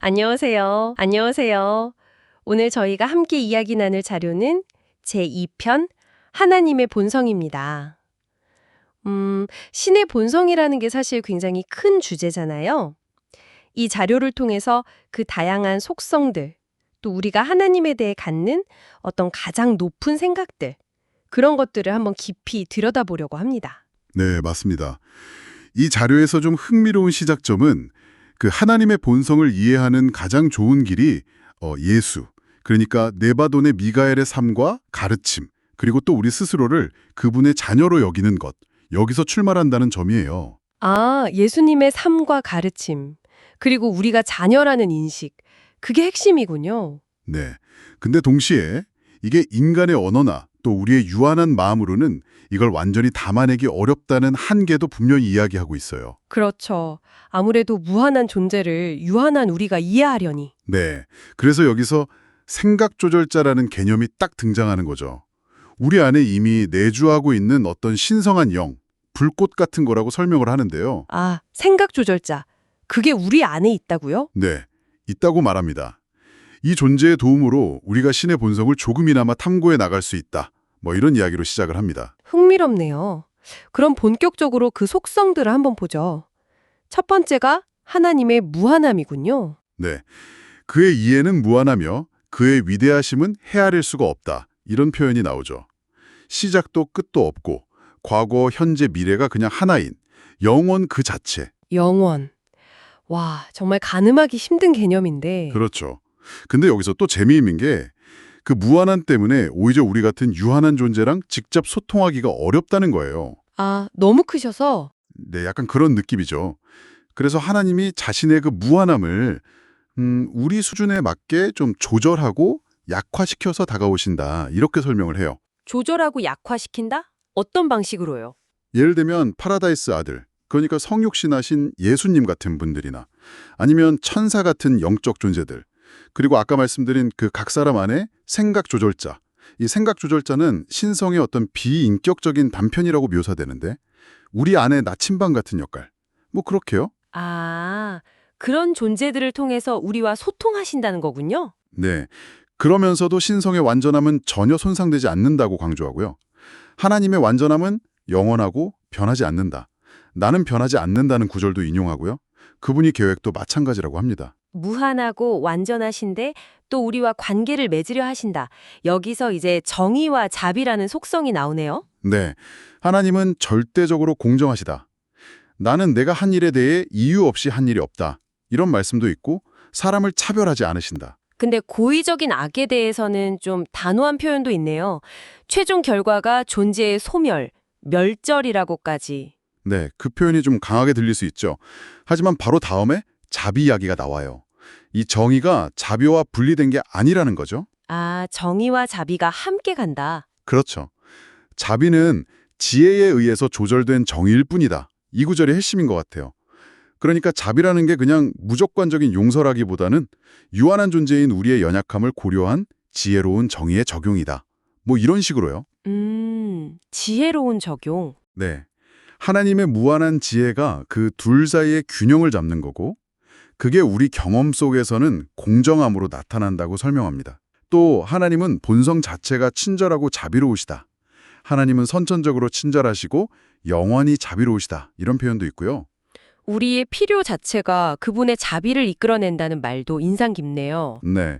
안녕하세요. 안녕하세요. 오늘 저희가 함께 이야기 나눌 자료는 제2편 하나님의 본성입니다. 신의 본성이라는 게 사실 굉장히 큰 주제잖아요. 이 자료를 통해서 그 다양한 속성들, 또 우리가 하나님에 대해 갖는 어떤 가장 높은 생각들, 그런 것들을 한번 깊이 들여다보려고 합니다. 네, 맞습니다. 이 자료에서 좀 흥미로운 시작점은 그 하나님의 본성을 이해하는 가장 좋은 길이 예수, 그러니까 네바돈의 미가엘의 삶과 가르침, 그리고 또 우리 스스로를 그분의 자녀로 여기는 것, 여기서 출발한다는 점이에요. 아, 예수님의 삶과 가르침, 그리고 우리가 자녀라는 인식, 그게 핵심이군요. 네. 근데 동시에 이게 인간의 언어나 또 우리의 유한한 마음으로는 이걸 완전히 담아내기 어렵다는 한계도 분명히 이야기하고 있어요. 그렇죠. 아무래도 무한한 존재를 유한한 우리가 이해하려니. 네. 그래서 여기서 생각 조절자라는 개념이 딱 등장하는 거죠. 우리 안에 이미 내주하고 있는 어떤 신성한 영, 불꽃 같은 거라고 설명을 하는데요. 아, 생각 조절자. 그게 우리 안에 있다고요? 네. 있다고 말합니다. 이 존재의 도움으로 우리가 신의 본성을 조금이나마 탐구해 나갈 수 있다. 뭐 이런 이야기로 시작을 합니다. 흥미롭네요. 그럼 본격적으로 그 속성들을 한번 보죠. 첫 번째가 하나님의 무한함이군요. 네. 그의 이해는 무한하며 그의 위대하심은 헤아릴 수가 없다. 이런 표현이 나오죠. 시작도 끝도 없고 과거, 현재, 미래가 그냥 하나인 영원 그 자체. 영원. 와, 정말 가늠하기 힘든 개념인데. 그렇죠. 근데 여기서 또 재미있는 게 그 무한함 때문에 오히려 우리 같은 유한한 존재랑 직접 소통하기가 어렵다는 거예요. 아, 너무 크셔서. 네, 약간 그런 느낌이죠. 그래서 하나님이 자신의 그 무한함을 우리 수준에 맞게 좀 조절하고 약화시켜서 다가오신다. 이렇게 설명을 해요. 조절하고 약화시킨다? 어떤 방식으로요? 예를 들면 파라다이스 아들, 그러니까 성육신하신 예수님 같은 분들이나 아니면 천사 같은 영적 존재들, 그리고 아까 말씀드린 그 각 사람 안에 생각 조절자. 이 생각 조절자는 신성의 어떤 비인격적인 단편이라고 묘사되는데 우리 안에 나침반 같은 역할. 뭐 그렇게요. 아, 그런 존재들을 통해서 우리와 소통하신다는 거군요. 네. 그러면서도 신성의 완전함은 전혀 손상되지 않는다고 강조하고요. 하나님의 완전함은 영원하고 변하지 않는다. 나는 변하지 않는다는 구절도 인용하고요. 그분이 계획도 마찬가지라고 합니다. 무한하고 완전하신데 또 우리와 관계를 맺으려 하신다. 여기서 이제 정의와 자비라는 속성이 나오네요. 네. 하나님은 절대적으로 공정하시다. 나는 내가 한 일에 대해 이유 없이 한 일이 없다. 이런 말씀도 있고 사람을 차별하지 않으신다. 근데 고의적인 악에 대해서는 좀 단호한 표현도 있네요. 최종 결과가 존재의 소멸, 멸절이라고까지. 네, 그 표현이 좀 강하게 들릴 수 있죠. 하지만 바로 다음에 자비 이야기가 나와요. 이 정의가 자비와 분리된 게 아니라는 거죠. 아, 정의와 자비가 함께 간다. 그렇죠. 자비는 지혜에 의해서 조절된 정의일 뿐이다. 이 구절이 핵심인 것 같아요. 그러니까 자비라는 게 그냥 무조건적인 용서라기보다는 유한한 존재인 우리의 연약함을 고려한 지혜로운 정의의 적용이다. 뭐 이런 식으로요. 지혜로운 적용. 네. 하나님의 무한한 지혜가 그 둘 사이의 균형을 잡는 거고 그게 우리 경험 속에서는 공정함으로 나타난다고 설명합니다. 또 하나님은 본성 자체가 친절하고 자비로우시다. 하나님은 선천적으로 친절하시고 영원히 자비로우시다. 이런 표현도 있고요. 우리의 필요 자체가 그분의 자비를 이끌어낸다는 말도 인상 깊네요. 네.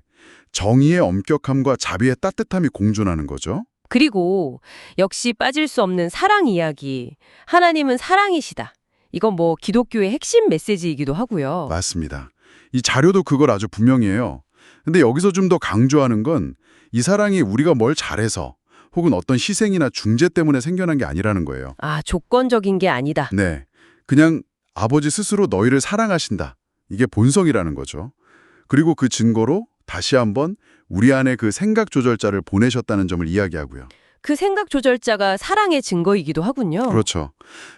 정의의 엄격함과 자비의 따뜻함이 공존하는 거죠. 그리고 역시 빠질 수 없는 사랑 이야기. 하나님은 사랑이시다. 이건 뭐 기독교의 핵심 메시지이기도 하고요. 맞습니다. 이 자료도 그걸 아주 분명히 해요. 근데 여기서 좀 더 강조하는 건 이 사랑이 우리가 뭘 잘해서 혹은 어떤 희생이나 중재 때문에 생겨난 게 아니라는 거예요. 아, 조건적인 게 아니다. 네. 그냥 아버지 스스로 너희를 사랑하신다. 이게 본성이라는 거죠. 그리고 그 증거로 다시 한번 우리 안에 그 생각 조절자를 보내셨다는 점을 이야기하고요. 그 생각 조절자가 사랑의 증거이기도 하군요. 그렇죠.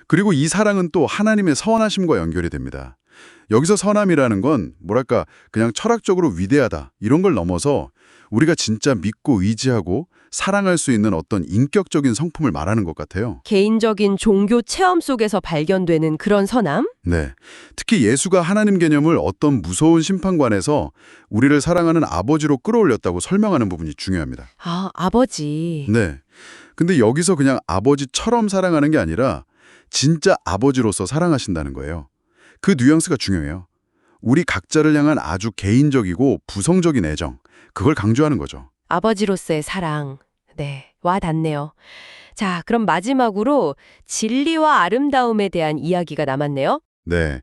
그리고 이 사랑은 또 하나님의 선하심과 연결이 됩니다. 여기서 선함이라는 건 뭐랄까 그냥 철학적으로 위대하다 이런 걸 넘어서 우리가 진짜 믿고 의지하고 사랑할 수 있는 어떤 인격적인 성품을 말하는 것 같아요. 개인적인 종교 체험 속에서 발견되는 그런 선함? 네. 특히 예수가 하나님 개념을 어떤 무서운 심판관에서 우리를 사랑하는 아버지로 끌어올렸다고 설명하는 부분이 중요합니다. 아, 아버지. 네. 근데 여기서 그냥 아버지처럼 사랑하는 게 아니라 진짜 아버지로서 사랑하신다는 거예요. 그 뉘앙스가 중요해요. 우리 각자를 향한 아주 개인적이고 부성적인 애정, 그걸 강조하는 거죠. 아버지로서의 사랑. 네, 와 닿네요. 자, 그럼 마지막으로 진리와 아름다움에 대한 이야기가 남았네요. 네.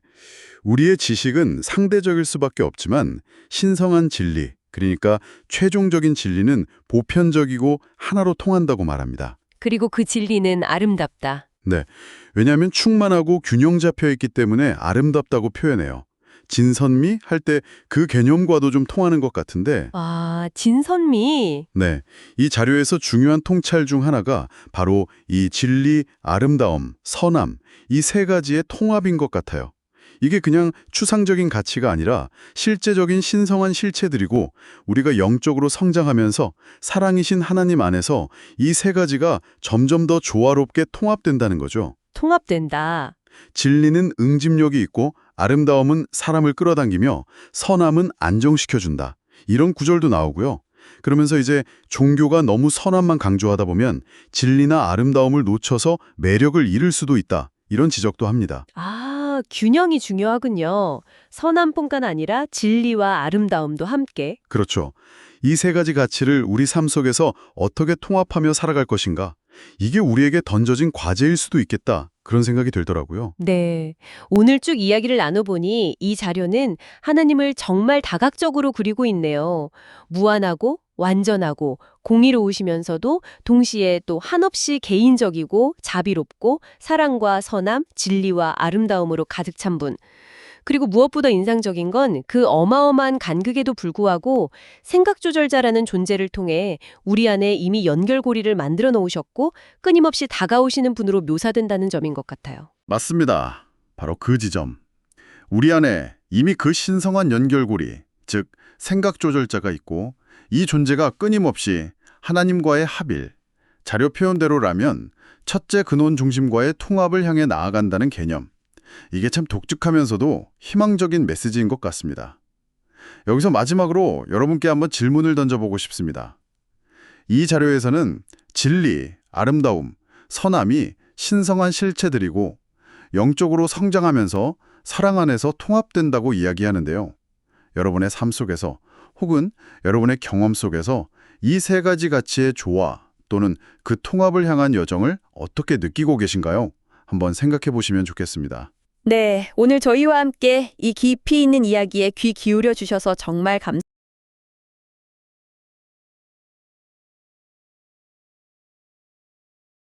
우리의 지식은 상대적일 수밖에 없지만 신성한 진리, 그러니까 최종적인 진리는 보편적이고 하나로 통한다고 말합니다. 그리고 그 진리는 아름답다. 네. 왜냐하면 충만하고 균형 잡혀 있기 때문에 아름답다고 표현해요. 진선미 할 때 그 개념과도 좀 통하는 것 같은데, 아, 진선미. 네. 이 자료에서 중요한 통찰 중 하나가 바로 이 진리, 아름다움, 선함, 이 세 가지의 통합인 것 같아요. 이게 그냥 추상적인 가치가 아니라 실제적인 신성한 실체들이고 우리가 영적으로 성장하면서 사랑이신 하나님 안에서 이 세 가지가 점점 더 조화롭게 통합된다는 거죠. 통합된다. 진리는 응집력이 있고 아름다움은 사람을 끌어당기며 선함은 안정시켜준다. 이런 구절도 나오고요. 그러면서 이제 종교가 너무 선함만 강조하다 보면 진리나 아름다움을 놓쳐서 매력을 잃을 수도 있다. 이런 지적도 합니다. 아, 균형이 중요하군요. 선함뿐만 아니라 진리와 아름다움도 함께. 그렇죠. 이 세 가지 가치를 우리 삶 속에서 어떻게 통합하며 살아갈 것인가? 이게 우리에게 던져진 과제일 수도 있겠다. 그런 생각이 들더라고요. 네. 오늘 쭉 이야기를 나눠보니 이 자료는 하나님을 정말 다각적으로 그리고 있네요. 무한하고 완전하고 공의로우시면서도 동시에 또 한없이 개인적이고 자비롭고 사랑과 선함, 진리와 아름다움으로 가득 찬 분. 그리고 무엇보다 인상적인 건 그 어마어마한 간극에도 불구하고 생각 조절자라는 존재를 통해 우리 안에 이미 연결고리를 만들어 놓으셨고 끊임없이 다가오시는 분으로 묘사된다는 점인 것 같아요. 맞습니다. 바로 그 지점. 우리 안에 이미 그 신성한 연결고리, 즉 생각 조절자가 있고 이 존재가 끊임없이 하나님과의 합일, 자료 표현대로라면 첫째 근원 중심과의 통합을 향해 나아간다는 개념. 이게 참 독특하면서도 희망적인 메시지인 것 같습니다. 여기서 마지막으로 여러분께 한번 질문을 던져보고 싶습니다. 이 자료에서는 진리, 아름다움, 선함이 신성한 실체들이고 영적으로 성장하면서 사랑 안에서 통합된다고 이야기하는데요. 여러분의 삶 속에서 혹은 여러분의 경험 속에서 이 세 가지 가치의 조화 또는 그 통합을 향한 여정을 어떻게 느끼고 계신가요? 한번 생각해 보시면 좋겠습니다. 네, 오늘 저희와 함께 이 깊이 있는 이야기에 귀 기울여 주셔서 정말 감사합니다.